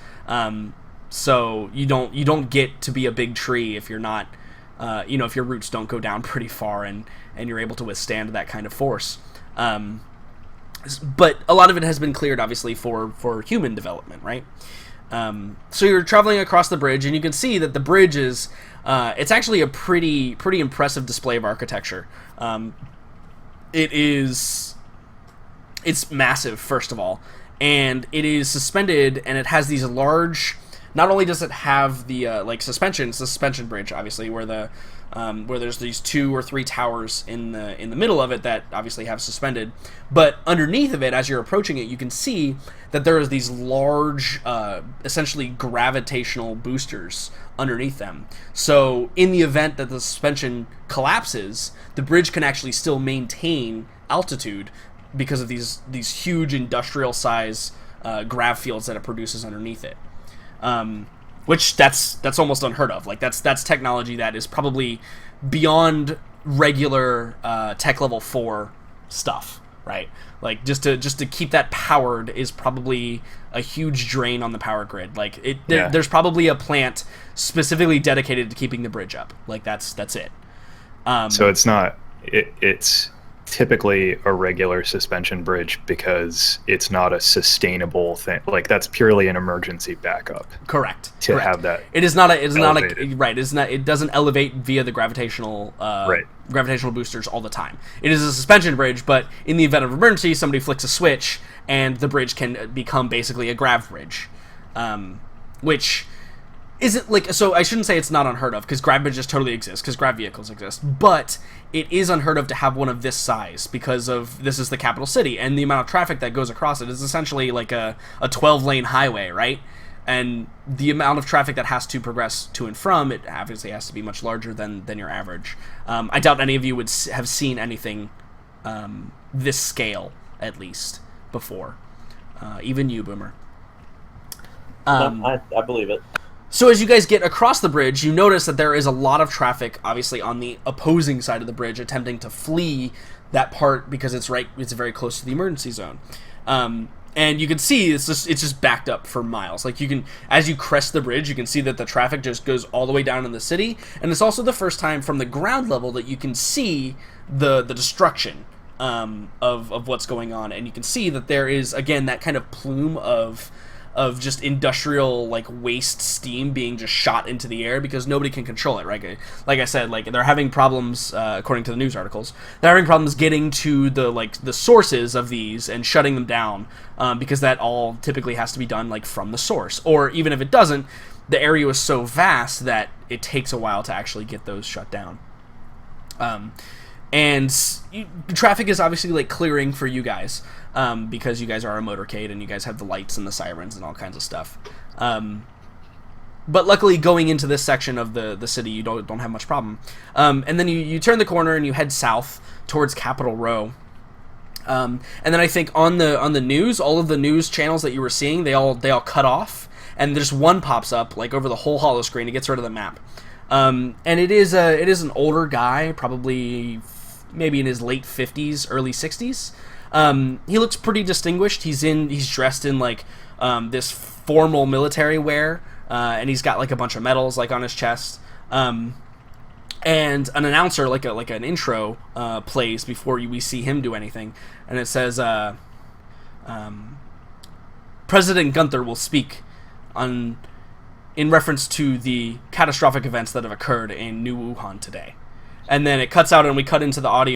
So you don't get to be a big tree if you're not if your roots don't go down pretty far and you're able to withstand that kind of force. But a lot of it has been cleared, obviously, for human development, right? So you're traveling across the bridge, and you can see that the bridge is it's actually a pretty impressive display of architecture. It's massive, first of all, and it is suspended, and it has these large. Not only does it have the suspension, it's the suspension bridge, obviously, where there's these 2 or 3 towers in the middle of it that obviously have suspended, but underneath of it, as you're approaching it, you can see that there is these large, essentially gravitational boosters underneath them. So in the event that the suspension collapses, the bridge can actually still maintain altitude because of these huge industrial size grav fields that it produces underneath it. Which that's almost unheard of. Like that's technology that is probably beyond regular tech level 4 stuff, right? Like just to keep that powered is probably a huge drain on the power grid. Like there's probably a plant specifically dedicated to keeping the bridge up. Like that's it. So it's not it's typically a regular suspension bridge because it's not a sustainable thing. Like that's purely an emergency backup. Correct. Have that. It doesn't elevate via the gravitational boosters all the time. It is a suspension bridge, but in the event of emergency, somebody flicks a switch and the bridge can become basically a grav bridge, which isn't like, so I shouldn't say it's not unheard of, because grav bridges totally exist, because grav vehicles exist, but it is unheard of to have one of this size, because of this is the capital city, and the amount of traffic that goes across it is essentially like a 12-lane highway, right? And the amount of traffic that has to progress to and from it obviously has to be much larger than your average. I doubt any of you would have seen anything this scale, at least, before. Even you, Boomer. I believe it. So as you guys get across the bridge, you notice that there is a lot of traffic, obviously, on the opposing side of the bridge, attempting to flee that part because it's very close to the emergency zone. And you can see it's just backed up for miles. Like as you crest the bridge, you can see that the traffic just goes all the way down in the city, and it's also the first time from the ground level that you can see the destruction of what's going on, and you can see that there is, again, that kind of plume of of just industrial like waste steam being just shot into the air because nobody can control it, right? Like I said, like they're having problems, according to the news articles, they're having problems getting to the sources of these and shutting them down, because that all typically has to be done like from the source, or even if it doesn't, the area is so vast that it takes a while to actually get those shut down. Traffic is obviously like clearing for you guys, because you guys are a motorcade and you guys have the lights and the sirens and all kinds of stuff. But luckily, going into this section of the city, you don't have much problem. And then you turn the corner and you head south towards Capitol Row. And then I think on the news, all of the news channels that you were seeing, they all cut off, and just one pops up like over the whole holo screen. It gets rid of the map. And it is an older guy, probably maybe in his late 50s, early 60s. He looks pretty distinguished. He's dressed in like this formal military wear, and he's got like a bunch of medals like on his chest. And an announcer, like an intro, plays before we see him do anything, and it says, President Gunther will speak in reference to the catastrophic events that have occurred in New Wuhan today. And then it cuts out and we cut into the audio